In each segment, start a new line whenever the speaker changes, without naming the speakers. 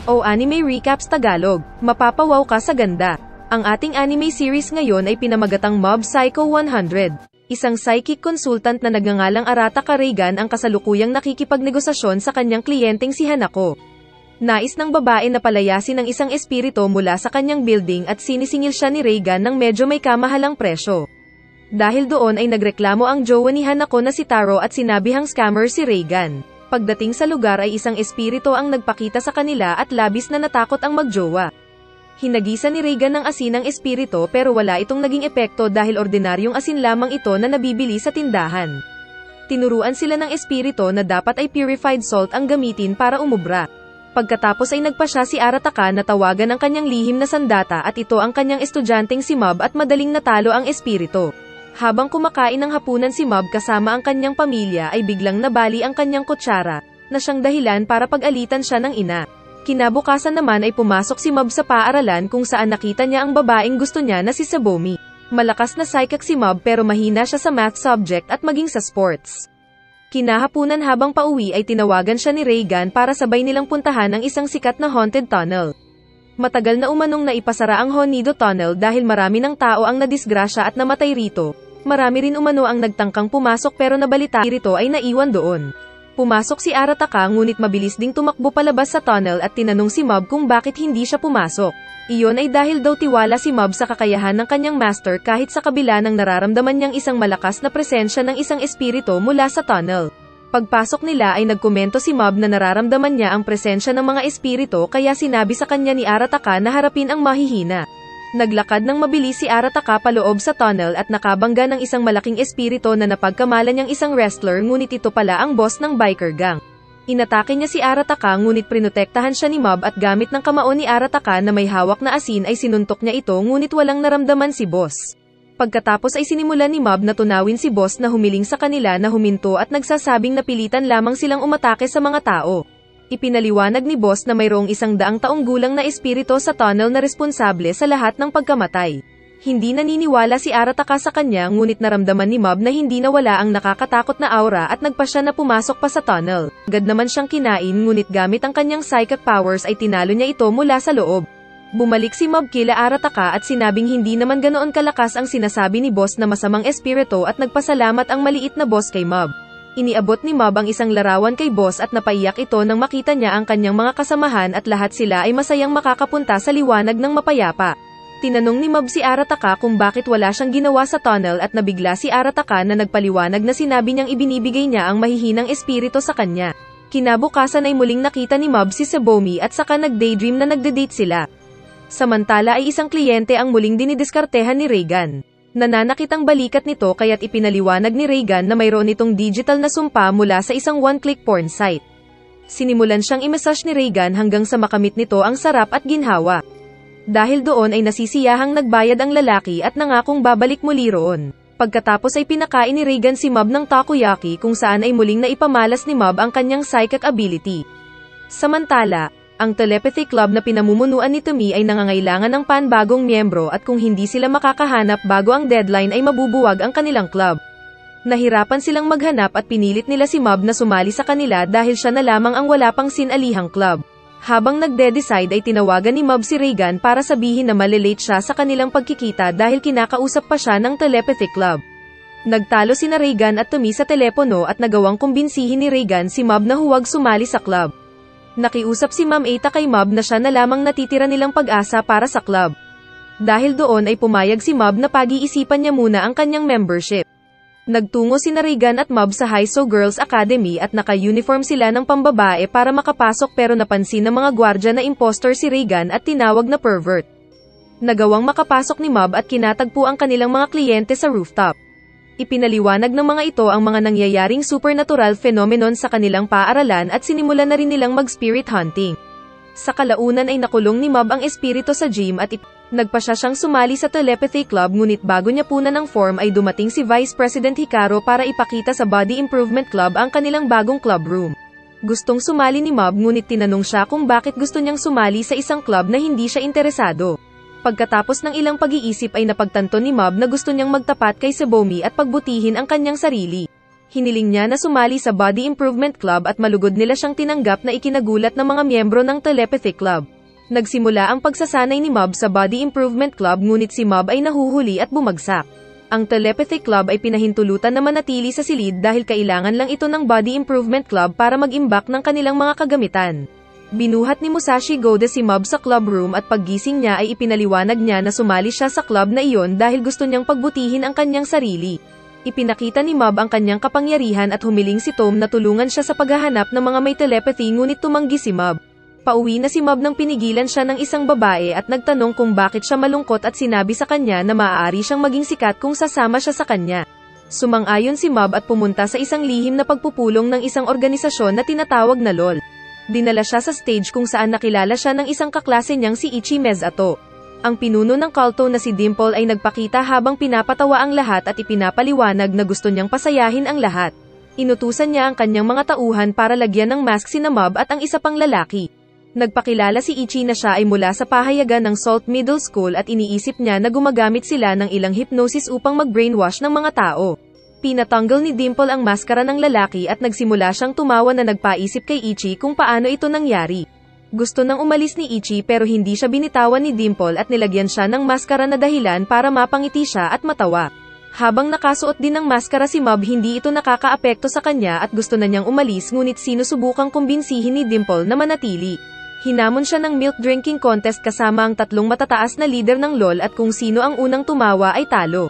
O Anime Recaps Tagalog, mapapawaw ka sa ganda. Ang ating anime series ngayon ay pinamagatang Mob Psycho 100. Isang psychic consultant na nagngangalang Arataka Reigan ang kasalukuyang nakikipagnegosasyon sa kanyang kliyenteng si Hanako. Nais ng babae na palayasin ang isang espiritu mula sa kanyang building at sinisingil siya ni Reigan ng medyo may kamahalang presyo. Dahil doon ay nagreklamo ang jowa ni Hanako na si Taro at sinabihang scammer si Reigan. Pagdating sa lugar ay isang espiritu ang nagpakita sa kanila at labis na natakot ang magjowa. Hinagisa ni Reigan ng asin ang espiritu pero wala itong naging epekto dahil ordinaryong asin lamang ito na nabibili sa tindahan. Tinuruan sila ng espiritu na dapat ay purified salt ang gamitin para umubra. Pagkatapos ay nagpa siya si Arataka na tawagan ang kanyang lihim na sandata at ito ang kanyang estudyanteng si Mob at madaling natalo ang espiritu. Habang kumakain ng hapunan si Mob kasama ang kanyang pamilya ay biglang nabali ang kanyang kutsara, na siyang dahilan para pag-alitan siya ng ina. Kinabukasan naman ay pumasok si Mob sa paaralan kung saan nakita niya ang babaeng gusto niya na si Sabomi. Malakas na psychic si Mob pero mahina siya sa math subject at maging sa sports. Kinahapunan habang pauwi ay tinawagan siya ni Reigan para sabay nilang puntahan ang isang sikat na haunted tunnel. Matagal na umanong naipasara ang Honido Tunnel dahil marami ng tao ang nadisgrasya at namatay rito. Marami rin umano ang nagtangkang pumasok pero nabalita rito ay naiwan doon. Pumasok si Arataka ngunit mabilis ding tumakbo palabas sa tunnel at tinanong si Mob kung bakit hindi siya pumasok. Iyon ay dahil daw tiwala si Mob sa kakayahan ng kanyang master kahit sa kabila ng nararamdaman niyang isang malakas na presensya ng isang espiritu mula sa tunnel. Pagpasok nila ay nagkomento si Mob na nararamdaman niya ang presensya ng mga espiritu kaya sinabi sa kanya ni Arataka na harapin ang mahihina. Naglakad ng mabilis si Arataka paloob sa tunnel at nakabangga ng isang malaking espiritu na napagkamalan niyang isang wrestler ngunit ito pala ang boss ng biker gang. Inatake niya si Arataka ngunit prinotektahan siya ni Mob at gamit ng kamao ni Arataka na may hawak na asin ay sinuntok niya ito ngunit walang naramdaman si boss. Pagkatapos ay sinimulan ni Mob na tunawin si boss na humiling sa kanila na huminto at nagsasabing napilitan lamang silang umatake sa mga tao. Ipinaliwanag ni boss na mayroong 100 taong gulang na espiritu sa tunnel na responsable sa lahat ng pagkamatay. Hindi naniniwala si Arataka sa kanya ngunit naramdaman ni Mob na hindi nawala ang nakakatakot na aura at nagpa siya na pumasok pa sa tunnel. Agad naman siyang kinain ngunit gamit ang kanyang psychic powers ay tinalo niya ito mula sa loob. Bumalik si Mob kila Arataka at sinabing hindi naman ganoon kalakas ang sinasabi ni boss na masamang espiritu at nagpasalamat ang maliit na boss kay Mob. Iniabot ni Mob ang isang larawan kay boss at napaiyak ito nang makita niya ang kanyang mga kasamahan at lahat sila ay masayang makakapunta sa liwanag ng mapayapa. Tinanong ni Mob si Arataka kung bakit wala siyang ginawa sa tunnel at nabigla si Arataka na nagpaliwanag na sinabi niyang ibinibigay niya ang mahihinang espiritu sa kanya. Kinabukasan ay muling nakita ni Mob si Sabomi at saka nag-daydream na nagde-date sila. Samantala ay isang kliyente ang muling dinidiskartehan ni Reigan. Nananakit ang balikat nito kaya't ipinaliwanag ni Reigan na mayroon itong digital na sumpa mula sa isang one-click porn site. Sinimulan siyang i-massage ni Reigan hanggang sa makamit nito ang sarap at ginhawa. Dahil doon ay nasisiyahang nagbayad ang lalaki at nangakong babalik muli roon. Pagkatapos ay pinakain ni Reigan si Mob ng takoyaki kung saan ay muling naipamalas ni Mob ang kanyang psychic ability. Samantala, ang telepathy club na pinamumunuan ni Tomi ay nangangailangan ng panbagong miyembro at kung hindi sila makakahanap bago ang deadline ay mabubuwag ang kanilang club. Nahirapan silang maghanap at pinilit nila si Mob na sumali sa kanila dahil siya na lamang ang wala pang sinalihang club. Habang nagde-decide ay tinawagan ni Mob si Reigan para sabihin na malilate siya sa kanilang pagkikita dahil kinakausap pa siya ng telepathy club. Nagtalo sina Reigan at Tomi sa telepono at nagawang kumbinsihin ni Reigan si Mob na huwag sumali sa club. Nakiusap si Ma'am Eita kay Mob na siya na lamang natitira nilang pag-asa para sa club. Dahil doon ay pumayag si Mob na pag-iisipan niya muna ang kanyang membership. Nagtungo sina Reigan at Mob sa Haiso Girls Academy at naka-uniform sila ng pambabae para makapasok pero napansin ng mga gwardya na impostor si Reigan at tinawag na pervert. Nagawang makapasok ni Mob at kinatagpo ang kanilang mga kliyente sa rooftop. Ipinaliwanag ng mga ito ang mga nangyayaring supernatural phenomenon sa kanilang paaralan at sinimulan na rin nilang mag-spirit hunting. Sa kalaunan ay nakulong ni Mob ang espiritu sa gym at nagpa siya siyang sumali sa telepathy club ngunit bago niya punan ng form ay dumating si Vice President Hikaru para ipakita sa Body Improvement Club ang kanilang bagong club room. Gustong sumali ni Mob ngunit tinanong siya kung bakit gusto niyang sumali sa isang club na hindi siya interesado. Pagkatapos ng ilang pag-iisip ay napagtanto ni Mob na gusto niyang magtapat kay Sabomi at pagbutihin ang kanyang sarili. Hiniling niya na sumali sa Body Improvement Club at malugod nila siyang tinanggap na ikinagulat ng mga miyembro ng Telepathy Club. Nagsimula ang pagsasanay ni Mob sa Body Improvement Club ngunit si Mob ay nahuhuli at bumagsak. Ang Telepathy Club ay pinahintulutan na manatili sa silid dahil kailangan lang ito ng Body Improvement Club para mag-imbak ng kanilang mga kagamitan. Binuhat ni Musashi Goda si Mob sa club room at paggising niya ay ipinaliwanag niya na sumali siya sa club na iyon dahil gusto niyang pagbutihin ang kanyang sarili. Ipinakita ni Mob ang kanyang kapangyarihan at humiling si Tom na tulungan siya sa paghahanap ng mga may telepathy ngunit tumanggi si Mob. Pauwi na si Mob nang pinigilan siya ng isang babae at nagtanong kung bakit siya malungkot at sinabi sa kanya na maaari siyang maging sikat kung sasama siya sa kanya. Sumang-ayon si Mob at pumunta sa isang lihim na pagpupulong ng isang organisasyon na tinatawag na LOL. Dinala siya sa stage kung saan nakilala siya ng isang kaklase niyang si Ichi Mezato. Ang pinuno ng kulto na si Dimple ay nagpakita habang pinapatawa ang lahat at ipinapaliwanag na gusto niyang pasayahin ang lahat. Inutusan niya ang kanyang mga tauhan para lagyan ng mask si Mob at ang isa pang lalaki. Nagpakilala si Ichi na siya ay mula sa pahayagan ng Salt Middle School at iniisip niya na gumagamit sila ng ilang hypnosis upang mag-brainwash ng mga tao. Pinatanggal ni Dimple ang maskara ng lalaki at nagsimula siyang tumawa na nagpaisip kay Ichi kung paano ito nangyari. Gusto nang umalis ni Ichi pero hindi siya binitawan ni Dimple at nilagyan siya ng maskara na dahilan para mapangiti siya at matawa. Habang nakasuot din ng maskara si Mob, hindi ito nakakaapekto sa kanya at gusto na niyang umalis ngunit sinusubukang kumbinsihin ni Dimple na manatili. Hinamon siya ng milk drinking contest kasama ang tatlong matataas na leader ng LOL at kung sino ang unang tumawa ay talo.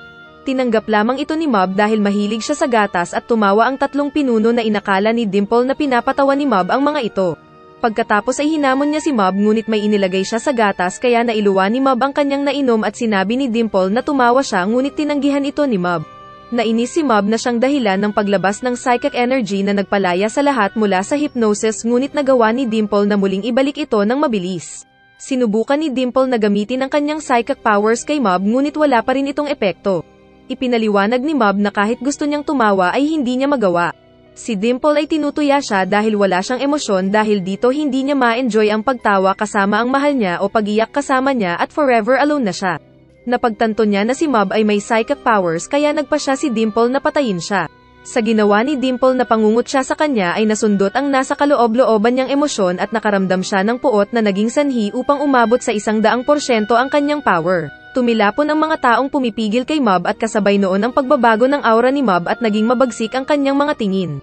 Tinanggap lamang ito ni Mob dahil mahilig siya sa gatas at tumawa ang tatlong pinuno na inakala ni Dimple na pinapatawa ni Mob ang mga ito. Pagkatapos ay hinamon niya si Mob ngunit may inilagay siya sa gatas kaya nailuwa ni Mob ang kanyang nainom at sinabi ni Dimple na tumawa siya ngunit tinanggihan ito ni Mob. Nainis si Mob na siyang dahilan ng paglabas ng psychic energy na nagpalaya sa lahat mula sa hypnosis ngunit nagawa ni Dimple na muling ibalik ito ng mabilis. Sinubukan ni Dimple na gamitin ang kanyang psychic powers kay Mob ngunit wala pa rin itong epekto. Ipinaliwanag ni Mob na kahit gusto niyang tumawa ay hindi niya magawa. Si Dimple ay tinutuya siya dahil wala siyang emosyon dahil dito hindi niya ma-enjoy ang pagtawa kasama ang mahal niya o pag-iyak kasama niya at forever alone na siya. Napagtanto niya na si Mob ay may psychic powers kaya nagpa siya si Dimple na patayin siya. Sa ginawa ni Dimple na pangungot siya sa kanya ay nasundot ang nasa kaloob-looban niyang emosyon at nakaramdam siya ng puot na naging sanhi upang umabot sa 100% ang kanyang power. Tumilapon ang mga taong pumipigil kay Mob at kasabay noon ang pagbabago ng aura ni Mob at naging mabagsik ang kanyang mga tingin.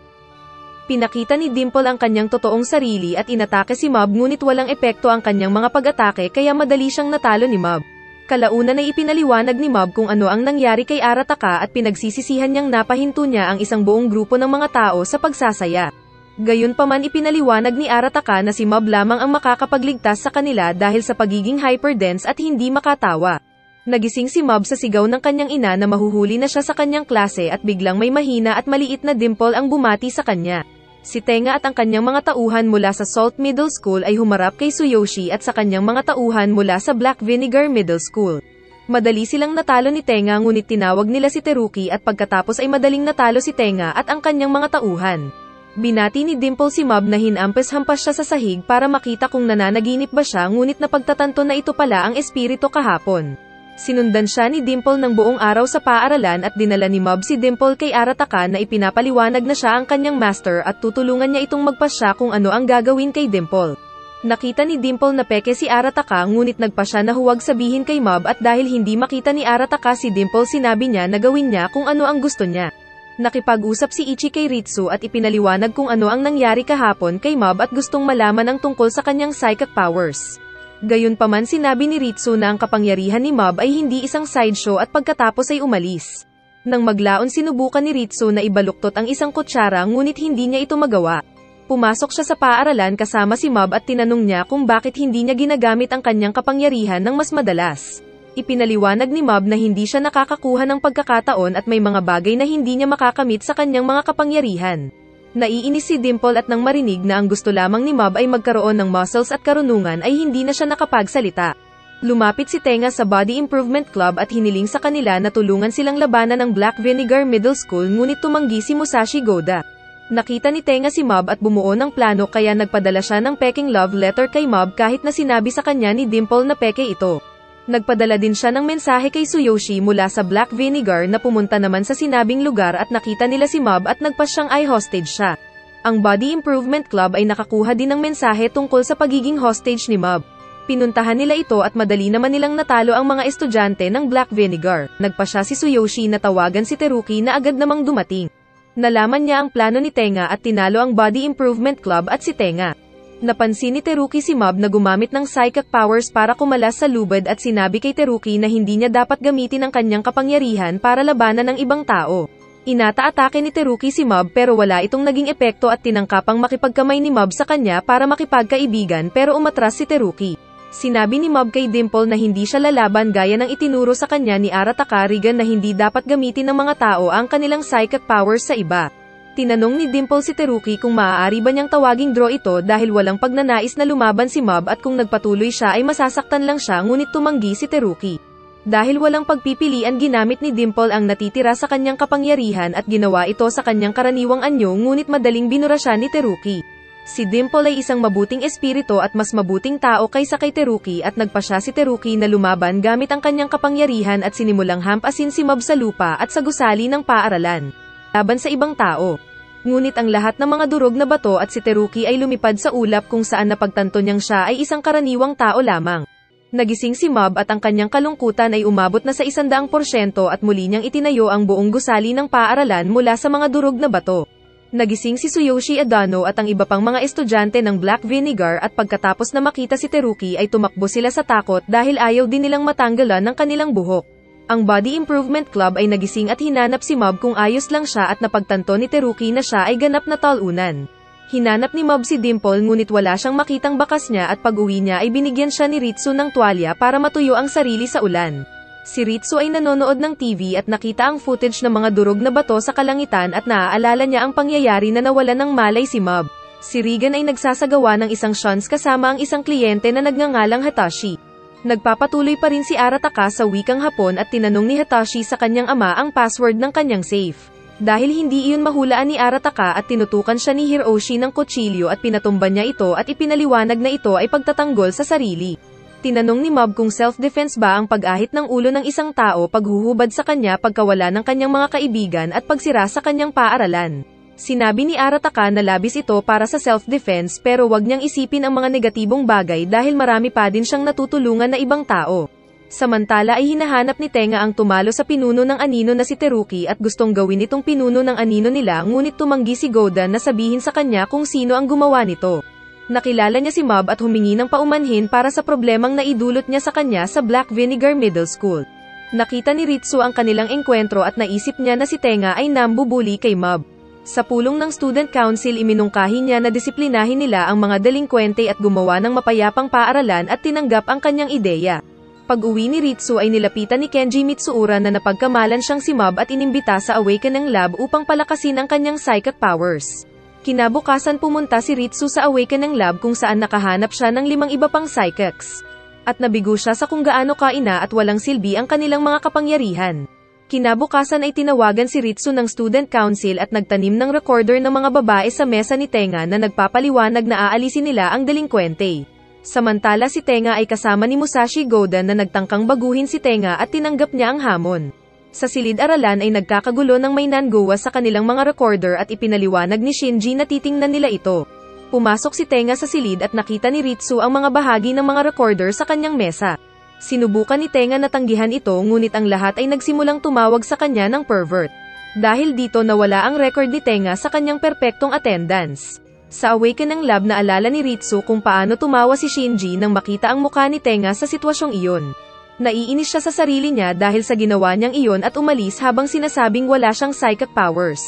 Pinakita ni Dimple ang kanyang totoong sarili at inatake si Mob ngunit walang epekto ang kanyang mga pag-atake kaya madali siyang natalo ni Mob. Kalaunan ay ipinaliwanag ni Mob kung ano ang nangyari kay Arataka at pinagsisisihan niyang napahinto niya ang isang buong grupo ng mga tao sa pagsasaya. Gayunpaman ipinaliwanag ni Arataka na si Mob lamang ang makakapagligtas sa kanila dahil sa pagiging hyperdense at hindi makatawa. Nagising si Mob sa sigaw ng kanyang ina na mahuhuli na siya sa kanyang klase at biglang may mahina at maliit na Dimple ang bumati sa kanya. Si Tenga at ang kanyang mga tauhan mula sa Salt Middle School ay humarap kay Tsuyoshi at sa kanyang mga tauhan mula sa Black Vinegar Middle School. Madali silang natalo ni Tenga ngunit tinawag nila si Teruki at pagkatapos ay madaling natalo si Tenga at ang kanyang mga tauhan. Binati ni Dimple si Mob na hinampas-hampas siya sa sahig para makita kung nananaginip ba siya ngunit napagtatanto na ito pala ang espiritu kahapon. Sinundan siya ni Dimple ng buong araw sa paaralan at dinala ni Mob si Dimple kay Arataka na ipinapaliwanag na siya ang kanyang master at tutulungan niya itong magpasya kung ano ang gagawin kay Dimple. Nakita ni Dimple na peke si Arataka ngunit nagpa siya na huwag sabihin kay Mob at dahil hindi makita ni Arataka si Dimple sinabi niya na gawin niya kung ano ang gusto niya. Nakipag-usap si Ichi kay Ritsu at ipinaliwanag kung ano ang nangyari kahapon kay Mob at gustong malaman ang tungkol sa kanyang psychic powers. Gayunpaman sinabi ni Ritsu na ang kapangyarihan ni Mob ay hindi isang sideshow at pagkatapos ay umalis. Nang maglaon sinubukan ni Ritsu na ibaluktot ang isang kutsara ngunit hindi niya ito magawa. Pumasok siya sa paaralan kasama si Mob at tinanong niya kung bakit hindi niya ginagamit ang kanyang kapangyarihan ng mas madalas. Ipinaliwanag ni Mob na hindi siya nakakakuha ng pagkakataon at may mga bagay na hindi niya makakamit sa kanyang mga kapangyarihan. Naiinis si Dimple at nang marinig na ang gusto lamang ni Mob ay magkaroon ng muscles at karunungan ay hindi na siya nakapagsalita. Lumapit si Tenga sa Body Improvement Club at hiniling sa kanila na tulungan silang labanan ng Black Vinegar Middle School ngunit tumanggi si Musashi Goda. Nakita ni Tenga si Mob at bumuo ng plano kaya nagpadala siya ng peking love letter kay Mob kahit na sinabi sa kanya ni Dimple na peke ito. Nagpadala din siya ng mensahe kay Tsuyoshi mula sa Black Vinegar na pumunta naman sa sinabing lugar at nakita nila si Mob at nagpasyang i-hostage siya. Ang Body Improvement Club ay nakakuha din ng mensahe tungkol sa pagiging hostage ni Mob. Pinuntahan nila ito at madali naman nilang natalo ang mga estudyante ng Black Vinegar. Nagpasya si Tsuyoshi na tawagan si Teruki na agad namang dumating. Nalaman niya ang plano ni Tenga at tinalo ang Body Improvement Club at si Tenga. Napansin ni Teruki si Mob na gumamit ng psychic powers para kumalas sa lubad at sinabi kay Teruki na hindi niya dapat gamitin ang kanyang kapangyarihan para labanan ng ibang tao. Inata-atake ni Teruki si Mob pero wala itong naging epekto at tinangkapang makipagkamay ni Mob sa kanya para makipagkaibigan pero umatras si Teruki. Sinabi ni Mob kay Dimple na hindi siya lalaban gaya ng itinuro sa kanya ni Arataka Rigan na hindi dapat gamitin ng mga tao ang kanilang psychic powers sa iba. Tinanong ni Dimple si Teruki kung maaari ba niyang tawaging draw ito dahil walang pagnanais na lumaban si Mob at kung nagpatuloy siya ay masasaktan lang siya ngunit tumanggi si Teruki. Dahil walang pagpipilian ginamit ni Dimple ang natitira sa kanyang kapangyarihan at ginawa ito sa kanyang karaniwang anyo ngunit madaling binura siya ni Teruki. Si Dimple ay isang mabuting espiritu at mas mabuting tao kaysa kay Teruki at nagpasya si Teruki na lumaban gamit ang kanyang kapangyarihan at sinimulang hampasin si Mob sa lupa at sa gusali ng paaralan. Laban sa ibang tao. Ngunit ang lahat ng mga durog na bato at si Teruki ay lumipad sa ulap kung saan napagtanto niyang siya ay isang karaniwang tao lamang. Nagising si Mob at ang kanyang kalungkutan ay umabot na sa 100% at muli niyang itinayo ang buong gusali ng paaralan mula sa mga durog na bato. Nagising si Tsuyoshi Adano at ang iba pang mga estudyante ng Black Vinegar at pagkatapos na makita si Teruki ay tumakbo sila sa takot dahil ayaw din nilang matanggalan ng kanilang buhok. Ang Body Improvement Club ay nagising at hinanap si Mob kung ayos lang siya at napagtanto ni Teruki na siya ay ganap na talunan. Hinanap ni Mob si Dimple ngunit wala siyang makitang bakas niya at pag-uwi niya ay binigyan siya ni Ritsu ng tuwalya para matuyo ang sarili sa ulan. Si Ritsu ay nanonood ng TV at nakita ang footage ng mga durog na bato sa kalangitan at naaalala niya ang pangyayari na nawalan ng malay si Mob. Si Rigan ay nagsasagawa ng isang shuns kasama ang isang kliyente na nagngangalang Hatashi. Nagpapatuloy pa rin si Arataka sa wikang Hapon at tinanong ni Hatashi sa kanyang ama ang password ng kanyang safe. Dahil hindi iyon mahulaan ni Arataka at tinutukan siya ni Hiroshi ng kutsilyo at pinatumba niya ito at ipinaliwanag na ito ay pagtatanggol sa sarili. Tinanong ni Mob kung self-defense ba ang pag-ahit ng ulo ng isang tao paghuhubad sa kanya pagkawala ng kanyang mga kaibigan at pagsira sa kanyang paaralan. Sinabi ni Arataka na labis ito para sa self-defense pero wag niyang isipin ang mga negatibong bagay dahil marami pa din siyang natutulungan na ibang tao. Samantala ay hinahanap ni Tenga ang tumalo sa pinuno ng anino na si Teruki at gustong gawin itong pinuno ng anino nila ngunit tumanggi si Godan na sabihin sa kanya kung sino ang gumawa nito. Nakilala niya si Mob at humingi ng paumanhin para sa problemang naidulot niya sa kanya sa Black Vinegar Middle School. Nakita ni Ritsu ang kanilang engkwentro at naisip niya na si Tenga ay nambubuli kay Mob. Sa pulong ng Student Council iminungkahi niya na disiplinahin nila ang mga delinkwente at gumawa ng mapayapang paaralan at tinanggap ang kanyang ideya. Pag-uwi ni Ritsu ay nilapitan ni Kenji Mitsuura na napagkamalan siyang si Mob at inimbita sa Awakening Lab upang palakasin ang kanyang psychic powers. Kinabukasan pumunta si Ritsu sa Awakening Lab kung saan nakahanap siya ng 5 iba pang psychics. At nabigo siya sa kung gaano kaina at walang silbi ang kanilang mga kapangyarihan. Kinabukasan ay tinawagan si Ritsu ng Student Council at nagtanim ng recorder ng mga babae sa mesa ni Tenga na nagpapaliwanag na aalisin nila ang delinkwente. Samantala si Tenga ay kasama ni Musashi Godan na nagtangkang baguhin si Tenga at tinanggap niya ang hamon. Sa silid-aralan ay nagkakagulo ng may nangowa sa kanilang mga recorder at ipinaliwanag ni Shinji na titingnan nila ito. Pumasok si Tenga sa silid at nakita ni Ritsu ang mga bahagi ng mga recorder sa kanyang mesa. Sinubukan ni Tenga na tanggihan ito ngunit ang lahat ay nagsimulang tumawag sa kanya ng pervert. Dahil dito nawala ang record ni Tenga sa kanyang perpektong attendance. Sa Awakening Lab naalala ni Ritsu kung paano tumawa si Shinji nang makita ang mukha ni Tenga sa sitwasyong iyon. Naiinis siya sa sarili niya dahil sa ginawa niyang iyon at umalis habang sinasabing wala siyang psychic powers.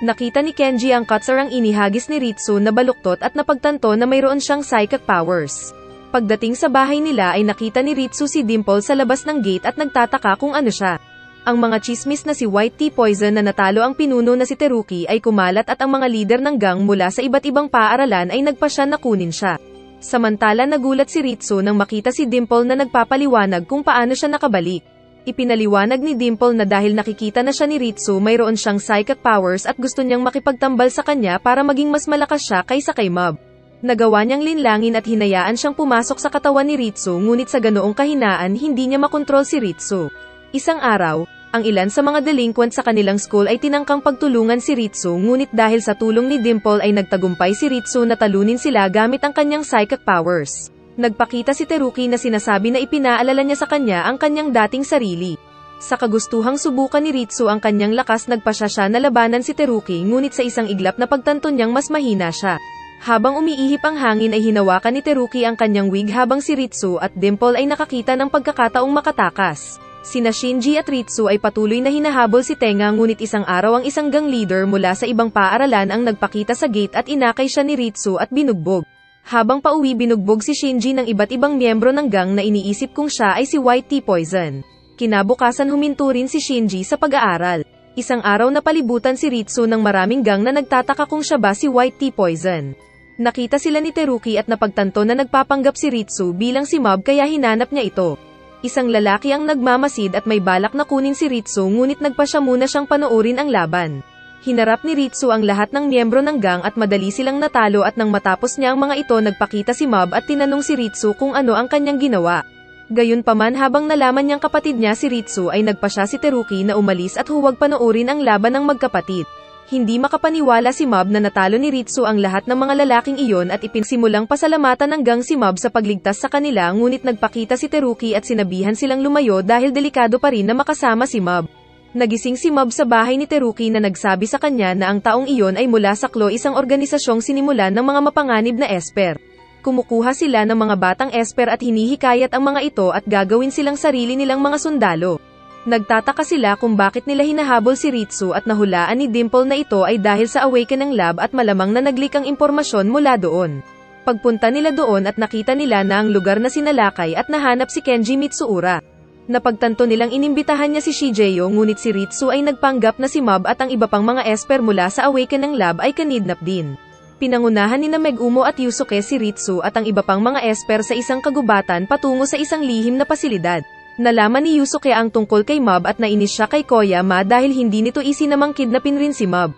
Nakita ni Kenji ang katsarang inihagis ni Ritsu na baluktot at napagtanto na mayroon siyang psychic powers. Pagdating sa bahay nila ay nakita ni Ritsu si Dimple sa labas ng gate at nagtataka kung ano siya. Ang mga chismis na si White Tea Poison na natalo ang pinuno na si Teruki ay kumalat at ang mga lider ng gang mula sa iba't ibang paaralan ay nagpasya na kunin siya. Samantala nagulat si Ritsu nang makita si Dimple na nagpapaliwanag kung paano siya nakabalik. Ipinaliwanag ni Dimple na dahil nakikita na siya ni Ritsu mayroon siyang psychic powers at gusto niyang makipagtambal sa kanya para maging mas malakas siya kaysa kay Mob. Nagawa niyang linlangin at hinayaan siyang pumasok sa katawan ni Ritsu ngunit sa ganoong kahinaan hindi niya makontrol si Ritsu. Isang araw, ang ilan sa mga delinquent sa kanilang school ay tinangkang pagtulungan si Ritsu ngunit dahil sa tulong ni Dimple ay nagtagumpay si Ritsu na talunin sila gamit ang kanyang psychic powers. Nagpakita si Teruki na sinasabi na ipinaalala niya sa kanya ang kanyang dating sarili. Sa kagustuhang subukan ni Ritsu ang kanyang lakas nagpasya siya na labanan si Teruki ngunit sa isang iglap na pagtanto niyang mas mahina siya. Habang umiihip ang hangin ay hinawakan ni Teruki ang kanyang wig habang si Ritsu at Dimple ay nakakita ng pagkakataong makatakas. Sina Shinji at Ritsu ay patuloy na hinahabol si Tenga ngunit isang araw ang isang gang leader mula sa ibang paaralan ang nagpakita sa gate at inakay siya ni Ritsu at binugbog. Habang pauwi binugbog si Shinji ng iba't ibang miyembro ng gang na iniisip kung siya ay si White Tea Poison. Kinabukasan huminto rin si Shinji sa pag-aaral. Isang araw na palibutan si Ritsu ng maraming gang na nagtataka kung siya ba si White Tea Poison. Nakita sila ni Teruki at napagtanto na nagpapanggap si Ritsu bilang si Mob kaya hinanap niya ito. Isang lalaki ang nagmamasid at may balak na kunin si Ritsu ngunit nagpasya muna siyang panoorin ang laban. Hinarap ni Ritsu ang lahat ng miyembro ng gang at madali silang natalo at nang matapos niya ang mga ito nagpakita si Mob at tinanong si Ritsu kung ano ang kanyang ginawa. Gayunpaman habang nalaman niyang kapatid niya si Ritsu ay nagpasya si Teruki na umalis at huwag panoorin ang laban ng magkapatid. Hindi makapaniwala si Mob na natalo ni Ritsu ang lahat ng mga lalaking iyon at ipinsimulang pasalamatan ng gang si Mob sa pagligtas sa kanila ngunit nagpakita si Teruki at sinabihan silang lumayo dahil delikado pa rin na makasama si Mob. Nagising si Mob sa bahay ni Teruki na nagsabi sa kanya na ang taong iyon ay mula sa Klo, isang organisasyong sinimulan ng mga mapanganib na esper. Kumukuha sila ng mga batang esper at hinihikayat ang mga ito at gagawin silang sarili nilang mga sundalo. Nagtataka sila kung bakit nila hinahabol si Ritsu at nahulaan ni Dimple na ito ay dahil sa Awakening Lab at malamang na nagleak ang impormasyon mula doon. Pagpunta nila doon at nakita nila na ang lugar na sinalakay at nahanap si Kenji Mitsuura. Napagtanto nilang inimbitahan niya si Shigeyo ngunit si Ritsu ay nagpanggap na si Mob at ang iba pang mga esper mula sa Awakening Lab ay kanidnap din. Pinangunahan ni Megumo at Yusuke si Ritsu at ang iba pang mga esper sa isang kagubatan patungo sa isang lihim na pasilidad. Nalaman ni Yusuke ang tungkol kay Mob at nainis siya kay Koyama dahil hindi nito isinamang kidnapin rin si Mob.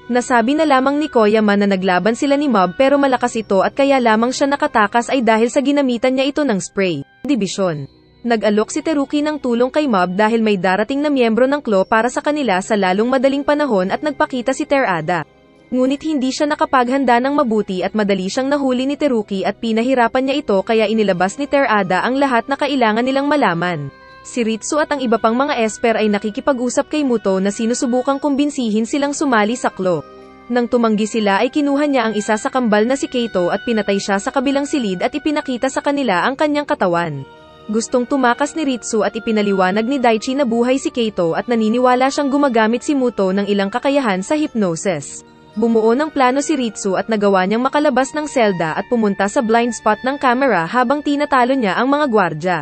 Nasabi na lamang ni Koyama na naglaban sila ni Mob pero malakas ito at kaya lamang siya nakatakas ay dahil sa ginamitan niya ito ng spray. Division. Nag-alok si Teruki ng tulong kay Mob dahil may darating na miyembro ng Klo para sa kanila sa lalong madaling panahon at nagpakita si Terada. Ngunit hindi siya nakapaghanda ng mabuti at madali siyang nahuli ni Teruki at pinahirapan niya ito kaya inilabas ni Terada ang lahat na kailangan nilang malaman. Si Ritsu at ang iba pang mga esper ay nakikipag-usap kay Muto na sinusubukang kumbinsihin silang sumali sa Klo. Nang tumanggi sila ay kinuha niya ang isa sa kambal na si Keito at pinatay siya sa kabilang silid at ipinakita sa kanila ang kanyang katawan. Gustong tumakas ni Ritsu at ipinaliwanag ni Daichi na buhay si Keito at naniniwala siyang gumagamit si Muto ng ilang kakayahan sa hypnosis. Bumuo ng plano si Ritsu at nagawa niyang makalabas ng selda at pumunta sa blind spot ng camera habang tinatalo niya ang mga gwardya.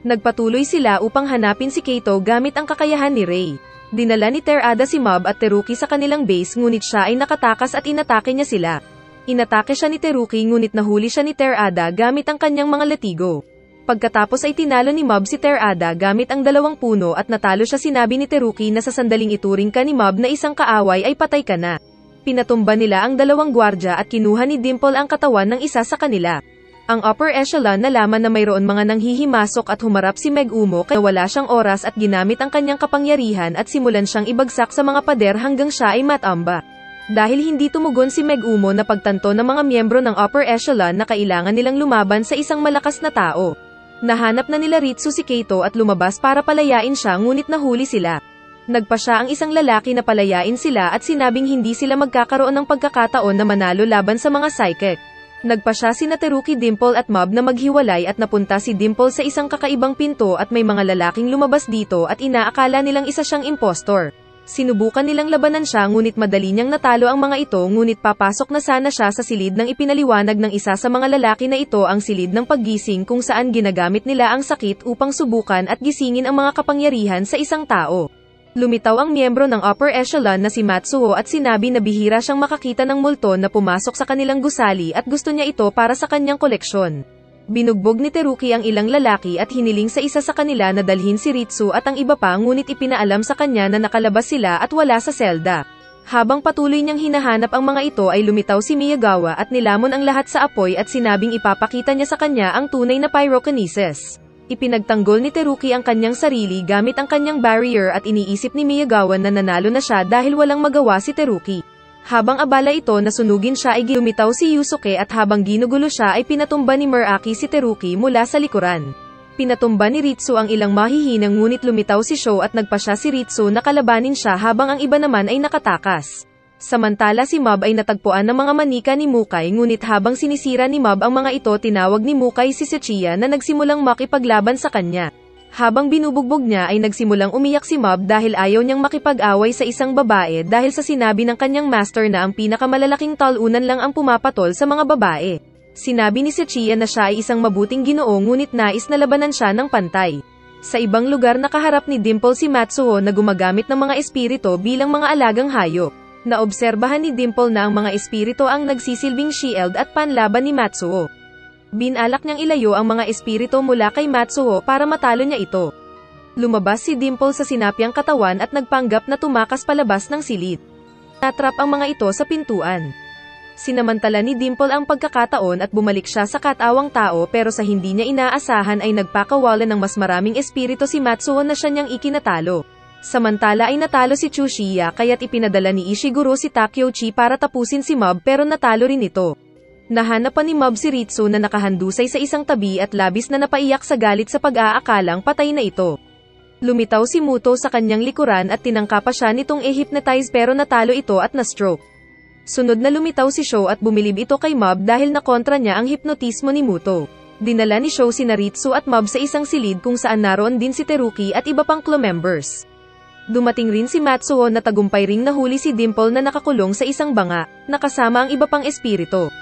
Nagpatuloy sila upang hanapin si Keito gamit ang kakayahan ni Rei. Dinala ni Terada si Mob at Teruki sa kanilang base ngunit siya ay nakatakas at inatake niya sila. Inatake siya ni Teruki ngunit nahuli siya ni Terada gamit ang kanyang mga latigo. Pagkatapos ay tinalo ni Mob si Terada gamit ang 2 puno at natalo siya. Sinabi ni Teruki na sa sandaling ituring ka ni Mob na isang kaaway ay patay ka na. Pinatumba nila ang 2 gwardya at kinuha ni Dimple ang katawan ng isa sa kanila. Ang upper echelon nalaman na mayroon mga nanghihimasok at humarap si Megumo kaya wala siyang oras at ginamit ang kanyang kapangyarihan at simulan siyang ibagsak sa mga pader hanggang siya ay matamba. Dahil hindi tumugon si Megumo na pagtanto ng mga miyembro ng upper echelon na kailangan nilang lumaban sa isang malakas na tao. Nahanap na nila Ritsu si Keito at lumabas para palayain siya ngunit nahuli sila. Nagpa siya ang isang lalaki na palayain sila at sinabing hindi sila magkakaroon ng pagkakataon na manalo laban sa mga psychic. Nagpa siya sina Teruki, Dimple at Mob na maghiwalay at napunta si Dimple sa isang kakaibang pinto at may mga lalaking lumabas dito at inaakala nilang isa siyang impostor. Sinubukan nilang labanan siya ngunit madali niyang natalo ang mga ito ngunit papasok na sana siya sa silid ng ipinaliwanag ng isa sa mga lalaki na ito ang silid ng paggising kung saan ginagamit nila ang sakit upang subukan at gisingin ang mga kapangyarihan sa isang tao. Lumitaw ang miyembro ng upper echelon na si Matsuo at sinabi na bihira siyang makakita ng multo na pumasok sa kanilang gusali at gusto niya ito para sa kanyang koleksyon. Binugbog ni Teruki ang ilang lalaki at hiniling sa isa sa kanila na dalhin si Ritsu at ang iba pa ngunit ipinaalam sa kanya na nakalabas sila at wala sa selda. Habang patuloy niyang hinahanap ang mga ito ay lumitaw si Miyagawa at nilamon ang lahat sa apoy at sinabing ipapakita niya sa kanya ang tunay na pyrokinesis. Ipinagtanggol ni Teruki ang kanyang sarili gamit ang kanyang barrier at iniisip ni Miyagawa na nanalo na siya dahil walang magawa si Teruki. Habang abala ito na sunugin siya ay lumitaw si Yusuke at habang ginugulo siya ay pinatumba ni Muraki si Teruki mula sa likuran. Pinatumba ni Ritsu ang ilang mahihinang ngunit lumitaw si Sho at nagpasya si Ritsu na kalabanin siya habang ang iba naman ay nakatakas. Samantala si Mob ay natagpuan ng mga manika ni Mukai ngunit habang sinisira ni Mob ang mga ito tinawag ni Mukai si Sechiya na nagsimulang makipaglaban sa kanya. Habang binubugbog niya ay nagsimulang umiyak si Mob dahil ayaw niyang makipag-away sa isang babae dahil sa sinabi ng kanyang master na ang pinakamalalaking talunan lang ang pumapatol sa mga babae. Sinabi ni Sechiya na siya ay isang mabuting ginoo ngunit nais na labanan siya ng pantay. Sa ibang lugar nakaharap ni Dimple si Matsuo na gumagamit ng mga espirito bilang mga alagang hayop. Naobserbahan ni Dimple na ang mga espirito ang nagsisilbing shield at panlaban ni Matsuo. Binalak niyang ilayo ang mga espirito mula kay Matsuo para matalo niya ito. Lumabas si Dimple sa sinapyang katawan at nagpanggap na tumakas palabas ng silid. Natrap ang mga ito sa pintuan. Sinamantala ni Dimple ang pagkakataon at bumalik siya sa katawang tao pero sa hindi niya inaasahan ay nagpakawalan ng mas maraming espirito si Matsuo na siya niyang ikinatalo. Samantala ay natalo si Chushiya kaya't ipinadala ni Ishiguro si Takeuchi para tapusin si Mob pero natalo rin ito. Nahanapan ni Mob si Ritsu na nakahandusay sa isang tabi at labis na napaiyak sa galit sa pag-aakalang patay na ito. Lumitaw si Muto sa kanyang likuran at tinangka pa siya nitong i-hypnotize pero natalo ito at na-stroke. Sunod na lumitaw si Sho at bumilib ito kay Mob dahil nakontra niya ang hipnotismo ni Muto. Dinala ni Sho sina Ritsu at Mob sa isang silid kung saan naroon din si Teruki at iba pang crew members. Dumating rin si Matsuo na tagumpay ring nahuli si Dimple na nakakulong sa isang banga, nakasama ang iba pang espirito.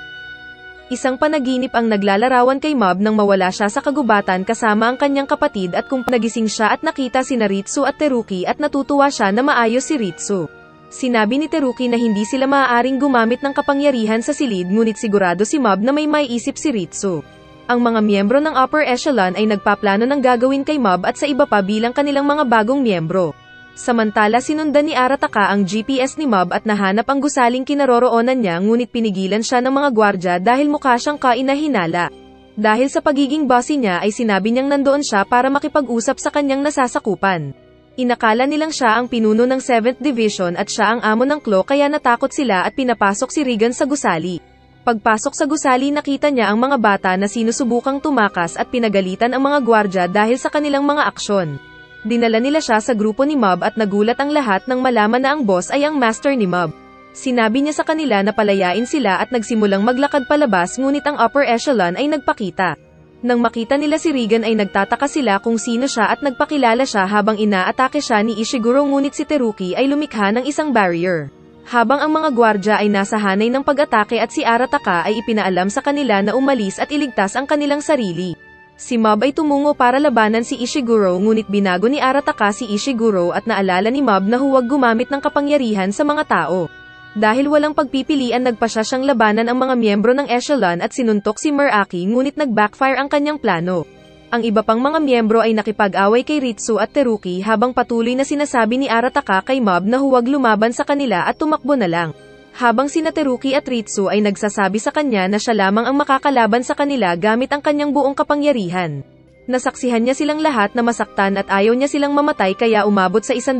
Isang panaginip ang naglalarawan kay Mob nang mawala siya sa kagubatan kasama ang kanyang kapatid at kung nagising siya at nakita sina Ritsu at Teruki at natutuwa siya na maayos si Ritsu. Sinabi ni Teruki na hindi sila maaaring gumamit ng kapangyarihan sa silid ngunit sigurado si Mob na may maiisip si Ritsu. Ang mga miyembro ng upper echelon ay nagpaplano ng gagawin kay Mob at sa iba pa bilang kanilang mga bagong miyembro. Samantala sinundan ni Arataka ang GPS ni Mob at nahanap ang gusaling kinaroroonan niya ngunit pinigilan siya ng mga gwardya dahil mukha siyang kainahinala. Dahil sa pagiging bossy niya ay sinabi niyang nandoon siya para makipag-usap sa kanyang nasasakupan. Inakala nilang siya ang pinuno ng 7th Division at siya ang amo ng claw kaya natakot sila at pinapasok si Regan sa gusali. Pagpasok sa gusali nakita niya ang mga bata na sinusubukang tumakas at pinagalitan ang mga gwardya dahil sa kanilang mga aksyon. Dinala nila siya sa grupo ni Mob at nagulat ang lahat nang malaman na ang boss ay ang master ni Mob. Sinabi niya sa kanila na palayain sila at nagsimulang maglakad palabas ngunit ang upper echelon ay nagpakita. Nang makita nila si Regan ay nagtataka sila kung sino siya at nagpakilala siya habang inaatake siya ni Ishiguro ngunit si Teruki ay lumikha ng isang barrier. Habang ang mga gwardya ay nasa hanay ng pag-atake at si Arataka ay ipinaalam sa kanila na umalis at iligtas ang kanilang sarili. Si Mob ay tumungo para labanan si Ishiguro ngunit binago ni Arataka si Ishiguro at naalala ni Mob na huwag gumamit ng kapangyarihan sa mga tao. Dahil walang pagpipilian nagpasya siyang labanan ang mga miyembro ng echelon at sinuntok si Muraki ngunit nag-backfire ang kanyang plano. Ang iba pang mga miyembro ay nakipag-away kay Ritsu at Teruki habang patuloy na sinasabi ni Arataka kay Mob na huwag lumaban sa kanila at tumakbo na lang. Habang sina Teruki at Ritsu ay nagsasabi sa kanya na siya lamang ang makakalaban sa kanila gamit ang kanyang buong kapangyarihan. Nasaksihan niya silang lahat na masaktan at ayaw niya silang mamatay kaya umabot sa 100%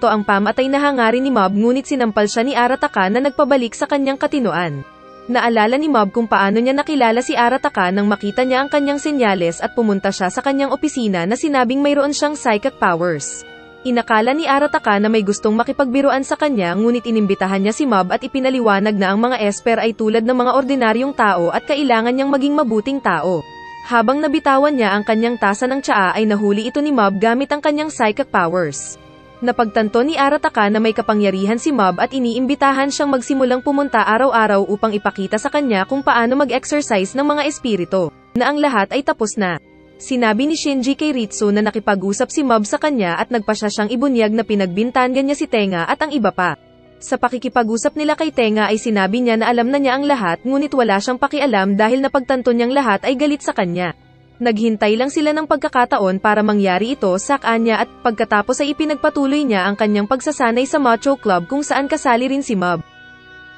ang pamatay na hangarin ni Mob ngunit sinampal siya ni Arataka na nagpabalik sa kanyang katinoan. Naalala ni Mob kung paano niya nakilala si Arataka nang makita niya ang kanyang senyales at pumunta siya sa kanyang opisina na sinabing mayroon siyang psychic powers. Inakala ni Arataka na may gustong makipagbiruan sa kanya ngunit inimbitahan niya si Mob at ipinaliwanag na ang mga esper ay tulad ng mga ordinaryong tao at kailangan niyang maging mabuting tao. Habang nabitawan niya ang kanyang tasa ng tsaa ay nahuli ito ni Mob gamit ang kanyang psychic powers. Napagtanto ni Arataka na may kapangyarihan si Mob at iniimbitahan siyang magsimulang pumunta araw-araw upang ipakita sa kanya kung paano mag-exercise ng mga espiritu, na ang lahat ay tapos na. Sinabi ni Shinji kay Ritsu na nakipag-usap si Mob sa kanya at nagpasya siyang ibunyag na pinagbintangan niya si Tenga at ang iba pa. Sa pakikipag-usap nila kay Tenga ay sinabi niya na alam na niya ang lahat ngunit wala siyang pakialam dahil napagtanto niyang lahat ay galit sa kanya. Naghintay lang sila ng pagkakataon para mangyari ito sa kanya at pagkatapos ay ipinagpatuloy niya ang kanyang pagsasanay sa Macho Club kung saan kasali rin si Mob.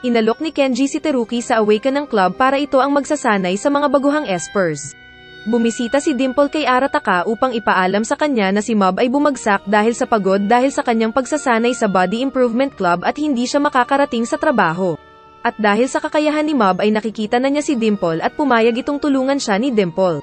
Inalok ni Kenji si Teruki sa Awaken ng club para ito ang magsasanay sa mga baguhang espers. Bumisita si Dimple kay Arataka upang ipaalam sa kanya na si Mob ay bumagsak dahil sa pagod dahil sa kanyang pagsasanay sa Body Improvement Club at hindi siya makakarating sa trabaho. At dahil sa kakayahan ni Mob ay nakikita na niya si Dimple at pumayag itong tulungan siya ni Dimple.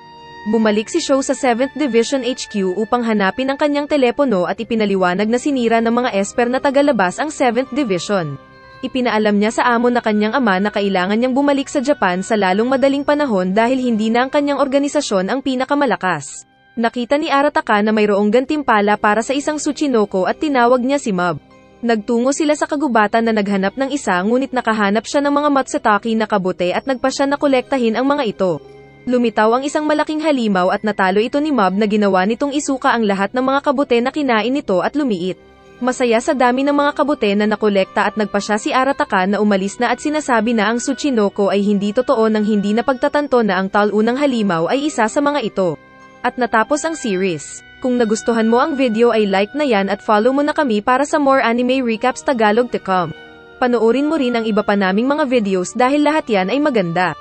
Bumalik si Sho sa 7th Division HQ upang hanapin ang kanyang telepono at ipinaliwanag na sinira ng mga esper na tagalabas ang 7th Division. Ipinaalam niya sa amo na kanyang ama na kailangan niyang bumalik sa Japan sa lalong madaling panahon dahil hindi na ang kanyang organisasyon ang pinakamalakas. Nakita ni Arataka na mayroong gantimpala para sa isang Tsuchinoko at tinawag niya si Mob. Nagtungo sila sa kagubatan na naghanap ng isa ngunit nakahanap siya ng mga matsutake na kabute at nagpa siya na kolektahin ang mga ito. Lumitaw ang isang malaking halimaw at natalo ito ni Mob na ginawa nitong isuka ang lahat ng mga kabute na kinain nito at lumiit. Masaya sa dami ng mga kabute na nakolekta at nagpa siya si Arataka na umalis na at sinasabi na ang Tsuchinoko ay hindi totoo nang hindi na pagtatanto na ang talunang halimaw ay isa sa mga ito. At natapos ang series. Kung nagustuhan mo ang video ay like na yan at follow mo na kami para sa more anime recaps Tagalog to come. Panoorin mo rin ang iba pa naming mga videos dahil lahat yan ay maganda.